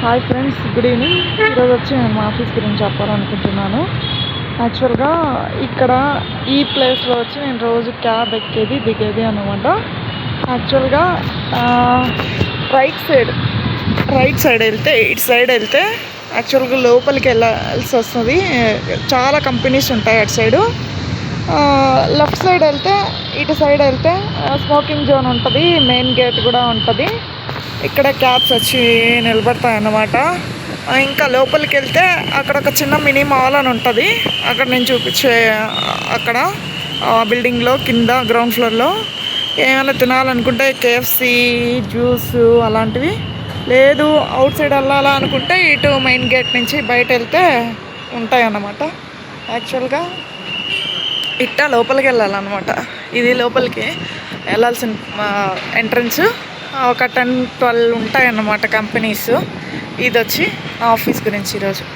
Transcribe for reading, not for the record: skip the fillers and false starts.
Hi friends, good evening. ఈరోజు వచ్చి నేను మా ఆఫీస్ గురించి చెప్పాలనుకుంటున్నాను. యాక్చువల్గా ఇక్కడ ఈ ప్లేస్లో వచ్చి నేను రోజు క్యాబ్ ఎక్కేది దిగేది అనమాట. యాక్చువల్గా రైట్ సైడ్ వెళ్తే ఇటు సైడ్ వెళ్తే యాక్చువల్గా లోపలికి వెళ్ళాల్సి వస్తుంది. చాలా కంపెనీస్ ఉంటాయి అటు సైడు. లెఫ్ట్ సైడ్ వెళ్తే ఇటు సైడ్ వెళ్తే స్మోకింగ్ జోన్ ఉంటుంది, మెయిన్ గేట్ కూడా ఉంటుంది. ఇక్కడ క్యాబ్స్ వచ్చి నిలబడతాయి అన్నమాట. ఇంకా లోపలికి వెళ్తే అక్కడ ఒక చిన్న మినీ మాల్ అని ఉంటుంది. అక్కడ నేను చూపించే అక్కడ బిల్డింగ్లో కింద గ్రౌండ్ ఫ్లోర్లో ఏమైనా తినాలనుకుంటే కేఎఫ్సి, జ్యూస్ అలాంటివి. లేదు అవుట్ సైడ్ వెళ్ళాలా అనుకుంటే ఇటు మెయిన్ గేట్ నుంచి బయట వెళ్తే ఉంటాయి అన్నమాట. యాక్చువల్గా ఇట్టా లోపలికి వెళ్ళాలన్నమాట. ఇది లోపలికి వెళ్ళాల్సిన ఎంట్రన్స్. ఒక 10-12 ఉంటాయి అన్నమాట కంపెనీస్. ఇది వచ్చి నా ఆఫీస్ గురించి ఈరోజు.